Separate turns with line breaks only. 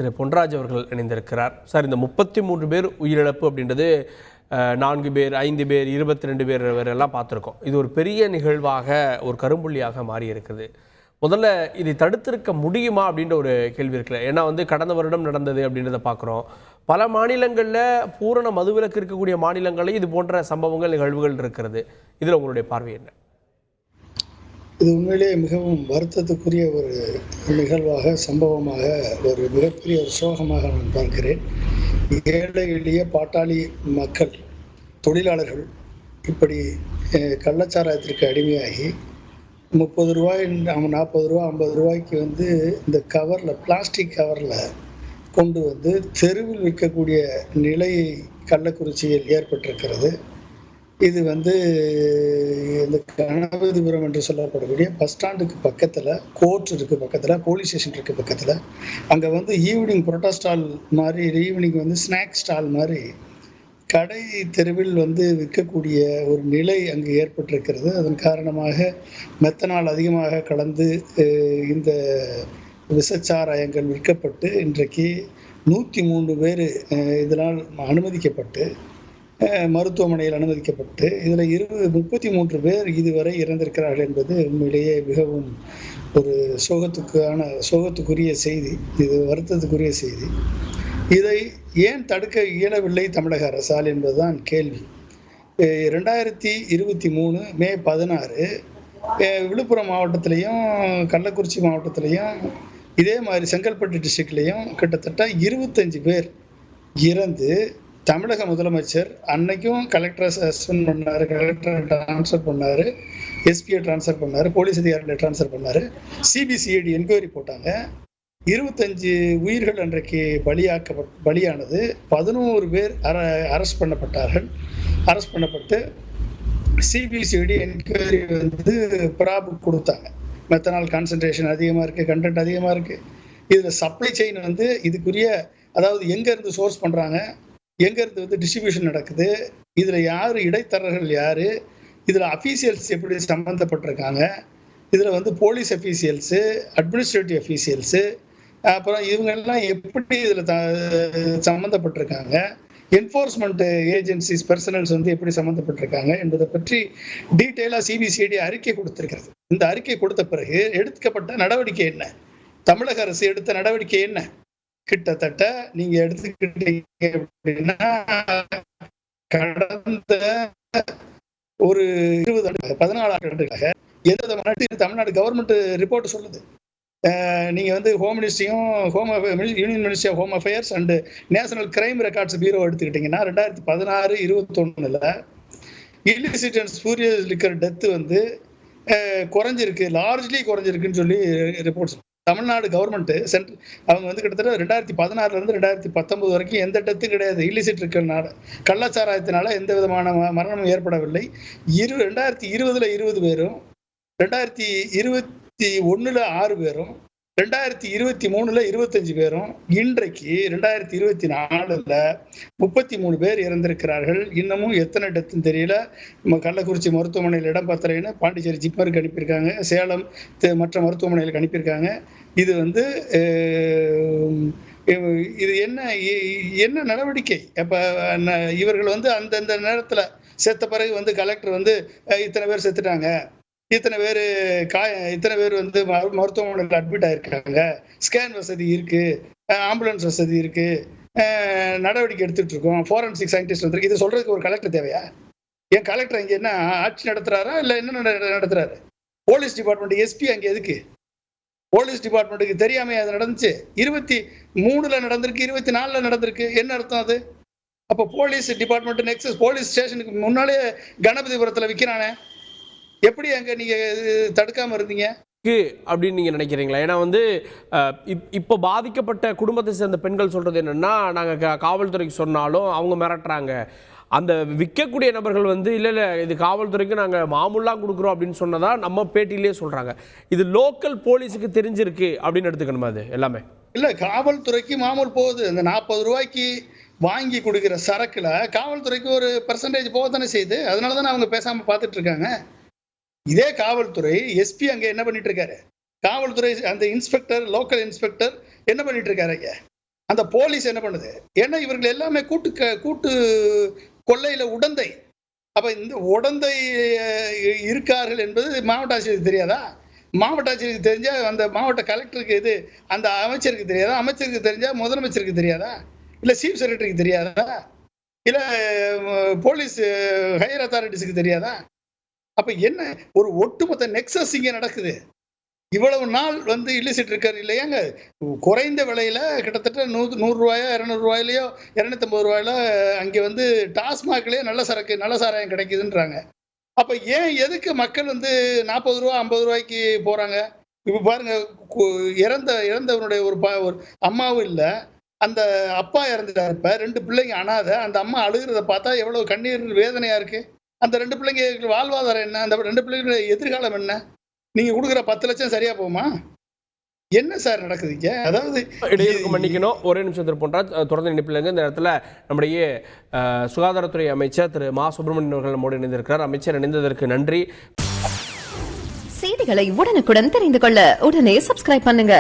திரு பொன்ராஜ் அவர்கள் இணைந்திருக்கிறார். சார், இந்த 33 பேர் உயிரிழப்பு அப்படின்றது 4 பேர், 5 பேர், 22 பேர் எல்லாம் பார்த்துருக்கோம். இது ஒரு பெரிய நிகழ்வாக, ஒரு கரும்புள்ளியாக மாறி இருக்குது. முதல்ல இதை தடுத்திருக்க முடியுமா அப்படின்ற ஒரு கேள்வி இருக்குல்ல. ஏன்னா கடந்த வருடம் நடந்தது அப்படின்றத பார்க்குறோம். பல மாநிலங்களில் பூரண மதுவிலக்கு இருக்கக்கூடிய மாநிலங்களில் இது போன்ற சம்பவங்கள், நிகழ்வுகள் இருக்கிறது. இதில் உங்களுடைய பார்வை என்ன?
இது உண்மையிலேயே மிகவும் வருத்தத்துக்குரிய ஒரு நிகழ்வாக, சம்பவமாக, ஒரு மிகப்பெரிய ஒரு சோகமாக நான் பார்க்கிறேன். ஏழை எளிய பாட்டாளி மக்கள், தொழிலாளர்கள் இப்படி கள்ளச்சாராயத்திற்கு அடிமையாகி 30 ரூபாய், 40 ரூபா, 50 ரூபாய்க்கு இந்த கவரில், பிளாஸ்டிக் கவரில் கொண்டு தெருவில் விற்கக்கூடிய நிலை கள்ளக்குறிச்சியில் ஏற்பட்டிருக்கிறது. இது இந்த கணபதிபுரம் என்று சொல்லப்படக்கூடிய பஸ் ஸ்டாண்டுக்கு பக்கத்தில், கோர்ட் இருக்கு பக்கத்தில், போலீஸ் ஸ்டேஷன் இருக்கு பக்கத்தில். அங்கே ஈவினிங் புரோட்டா ஸ்டால் மாதிரி, ஈவினிங் ஸ்நாக் ஸ்டால் மாதிரி கடை தெருவில் விற்கக்கூடிய ஒரு நிலை அங்கு ஏற்பட்டிருக்கிறது. அதன் காரணமாக மெத்தனால் அதிகமாக கலந்து இந்த விஷச்சாராயங்கள் விற்கப்பட்டு இன்றைக்கு 103 பேர் இதனால் அனுமதிக்கப்பட்டு மருத்துவமனையில் அனுமதிக்கப்பட்டு இதில் 33 பேர் இதுவரை இறந்திருக்கிறார்கள் என்பது உண்மையிலேயே மிகவும் ஒரு சோகத்துக்குரிய செய்தி. இது வருத்தத்துக்குரிய செய்தி. இதை ஏன் தடுக்க இயலவில்லை தமிழக அரசால் என்பதுதான் கேள்வி. 2023 மே 16 விழுப்புரம் மாவட்டத்திலையும், கள்ளக்குறிச்சி மாவட்டத்திலையும், இதே மாதிரி செங்கல்பட்டு டிஸ்ட்ரிக்ட்லையும் கிட்டத்தட்ட 25 பேர் இறந்து, தமிழக முதலமைச்சர் அன்னைக்கும் கலெக்டரை சஸ்பெண்ட் பண்ணார், கலெக்டரை டிரான்ஸ்ஃபர் பண்ணார், எஸ்பியை டிரான்ஸ்ஃபர் பண்ணார், போலீஸ் அதிகாரிகளை டிரான்ஸ்ஃபர் பண்ணார், சிபிசிஐடி என்கொயரி போட்டாங்க. 25 உயிர்கள் அன்றைக்கு பலியானது. 11 பேர் அரெஸ்ட் பண்ணப்பட்டார்கள். அரெஸ்ட் பண்ணப்பட்டு சிபிசிஐடி என்கொயரி ப்ராப் கொடுத்தாங்க. மெத்தனால் கான்சன்ட்ரேஷன் அதிகமாக இருக்குது, கண்டென்ட் அதிகமாக இருக்குது. இதில் சப்ளை செயின் இதுக்குரிய, அதாவது எங்கேருந்து சோர்ஸ் பண்ணுறாங்க, எங்கேருந்து டிஸ்ட்ரிபியூஷன் நடக்குது, இதில் யார் இடைத்தரகர்கள், யார் இதில் அஃபீஷியல்ஸ் எப்படி சம்மந்தப்பட்டிருக்காங்க, இதில் போலீஸ் அஃபீஷியல்ஸு, அட்மினிஸ்ட்ரேட்டிவ் அஃபீஷியல்ஸு, அப்புறம் இவங்கெல்லாம் எப்படி இதில் சம்மந்தப்பட்டிருக்காங்க, என்ஃபோர்ஸ்மெண்ட் ஏஜென்சிஸ் பர்சனல்ஸ் எப்படி சம்மந்தப்பட்டிருக்காங்க என்பதை பற்றி டீட்டெயிலாக சிபிசிஐடி அறிக்கை கொடுத்திருக்கிறது. இந்த அறிக்கை கொடுத்த பிறகு எடுக்கப்பட்ட நடவடிக்கை என்ன, தமிழக அரசு எடுத்த நடவடிக்கை என்ன? கிட்டத்தட்ட நீங்க எடுத்துக்கிட்டீங்க அப்படின்னா கடந்த ஒரு 14 ஆண்டுகளாக எந்த விதமான தமிழ்நாடு கவர்மெண்ட் ரிப்போர்ட் சொல்லுது. நீங்க ஹோம் மினிஸ்ட்ரியும், union ministry of home affairs and national crime records bureau எடுத்துக்கிட்டீங்கன்னா 2016-21 illicit and spurious liquor death குறைஞ்சிருக்கு, லார்ஜ்லி குறைஞ்சிருக்குன்னு சொல்லி ரிப்போர்ட்ஸ். தமிழ்நாடு கவர்மெண்ட் அவங்க கிட்டத்தட்ட 2016 2019 வரைக்கும் எந்த டெத்தும் கிடையாது. இல்லிசிட் இருக்கிறதுனால, கள்ளச்சாராயத்தினால எந்த விதமான மரணமும் ஏற்படவில்லை. 2020 20 பேரும், 2021 6 பேரும், 2023 25 பேரும், இன்றைக்கு 2024 33 பேர் இறந்திருக்கிறார்கள். இன்னமும் எத்தனை டெத்துன்னு தெரியல. கள்ளக்குறிச்சி மருத்துவமனையில் இடம் பத்தலைன்னு பாண்டிச்சேரி ஜிப்மருக்கு அனுப்பியிருக்காங்க, சேலம் மற்ற மருத்துவமனைகளுக்கு அனுப்பியிருக்காங்க. இது இது என்ன நடவடிக்கை? அப்போ இவர்கள் அந்தந்த நேரத்தில் செத்த பிறகு கலெக்டர் இத்தனை பேர் செத்துட்டாங்க, இத்தனை பேர் மருத்துவமனையில் அட்மிட் ஆயிருக்காங்க, ஸ்கேன் வசதி இருக்கு, ஆம்புலன்ஸ் வசதி இருக்கு, நடவடிக்கை எடுத்துட்டு இருக்கோம், ஃபோரன்சிக் சயின்டிஸ்ட் இதை சொல்றதுக்கு ஒரு கலெக்டர் தேவையா? ஏன் கலெக்டர் இங்க என்ன ஆட்சி நடத்துறாரா இல்ல என்ன நடத்துறாரு? போலீஸ் டிபார்ட்மெண்ட் எஸ்பி அங்க எதுக்கு? போலீஸ் டிபார்ட்மெண்ட்டுக்கு தெரியாம அது நடந்துச்சு. 23 நடந்திருக்கு, 24 நடந்திருக்கு. என்ன அர்த்தம் அது? அப்ப போலீஸ் டிபார்ட்மெண்ட் நெக்ஸஸ் போலீஸ் ஸ்டேஷனுக்கு முன்னாலே கணபதிபுரத்துல விற்கிறானே, எப்படி அங்க நீங்க தடுக்காம இருந்தீங்க
அப்படின்னு நீங்க நினைக்கிறீங்களா? ஏன்னா இப்போ பாதிக்கப்பட்ட குடும்பத்தை சேர்ந்த பெண்கள் சொல்றது என்னன்னா, நாங்க காவல்துறைக்கு சொன்னாலும் அவங்க மிரட்டுறாங்க. அந்த விற்கக்கூடிய நபர்கள் இல்லை இது காவல்துறைக்கு நாங்கள் மாமூலாம் கொடுக்குறோம் அப்படின்னு சொன்னதா நம்ம பேட்டியிலே சொல்றாங்க. இது லோக்கல் போலீஸுக்கு தெரிஞ்சிருக்கு அப்படின்னு எடுத்துக்கணுமா? அது எல்லாமே
இல்லை, காவல்துறைக்கு மாமூல் போகுது. அந்த 40 ரூபாய்க்கு வாங்கி கொடுக்குற சரக்குல காவல்துறைக்கு ஒரு பெர்சன்டேஜ் போக தானே செய்யுது. அதனால தானே அவங்க பேசாம பார்த்துட்டு இருக்காங்க. இதே காவல்துறை எஸ்பி அங்க என்ன பண்ணிட்டு இருக்காரு? காவல்துறை அந்த இன்ஸ்பெக்டர், லோக்கல் இன்ஸ்பெக்டர் என்ன பண்ணிட்டு இருக்காரு? அந்த போலீஸ் என்ன பண்ணுது? ஏன்னா இவர்கள் எல்லாமே கூட்டு கொள்ளையில உடந்தை. அப்ப இந்த உடந்தை இருக்கார்கள் என்பது மாவட்ட ஆட்சியருக்கு தெரியாதா? மாவட்ட ஆட்சியருக்கு தெரிஞ்சா அந்த மாவட்ட கலெக்டருக்கு இது அந்த அமைச்சருக்கு தெரியாதா? அமைச்சருக்கு தெரிஞ்சா முதலமைச்சருக்கு தெரியாதா? இல்ல சீஃப் செக்ரட்டரிக்கு தெரியாதா? இல்ல போலீஸ் ஹையர் அத்தாரிட்டிஸ்க்கு தெரியாதா? அப்ப என்ன ஒரு ஒட்டுமொத்த நெக்ஸஸ் இங்க நடக்குது. இவ்வளவு நாள் இல்லிசிட் இருக்காரு இல்லையாங்க, குறைந்த விலையில கிட்டத்தட்ட 100 ரூபாயோ 200 ரூபாயிலயோ 250 ரூபாயில அங்கே டாஸ்மாக்லயே நல்ல சரக்கு நல்ல சாராயம் கிடைக்குதுன்றாங்க. அப்ப ஏன் எதுக்கு மக்கள் 40 ரூபா 50 ரூபாய்க்கு போறாங்க? இப்ப பாருங்க, இறந்தவனுடைய ஒரு அம்மாவும் இல்ல, அந்த அப்பா இறந்துட்டாரு. இப்ப 2 பிள்ளைங்க அனாதை. அந்த அம்மா அழுகிறத பார்த்தா எவ்வளவு கண்ணீர் வேதனையா இருக்கு. அந்த 2 பிள்ளைங்க வாழ்வாதாரம் என்ன? அந்த 2 பிள்ளைங்களுடைய எதிர்காலம் என்ன? நீங்க கொடுக்குற 10 லட்சம் சரியா போகுமா? என்ன சார் நடக்குது இங்க? அதாவது
இடையூறுக்கு மன்னிக்கணும். ஒரே நிமிஷம் திருப்பொன்றாஜ் தொடர்ந்து நினைப்பில்லைங்க. இந்த இடத்துல நம்முடைய சுகாதாரத்துறை அமைச்சர் திரு மா சுப்பிரமணியன் அவர்கள் நம்மோடு இணைந்திருக்கிறார். அமைச்சர் இணைந்ததற்கு நன்றி.
செய்திகளை உடனுக்குடன் தெரிந்து கொள்ள உடனே சப்ஸ்கிரைப் பண்ணுங்க.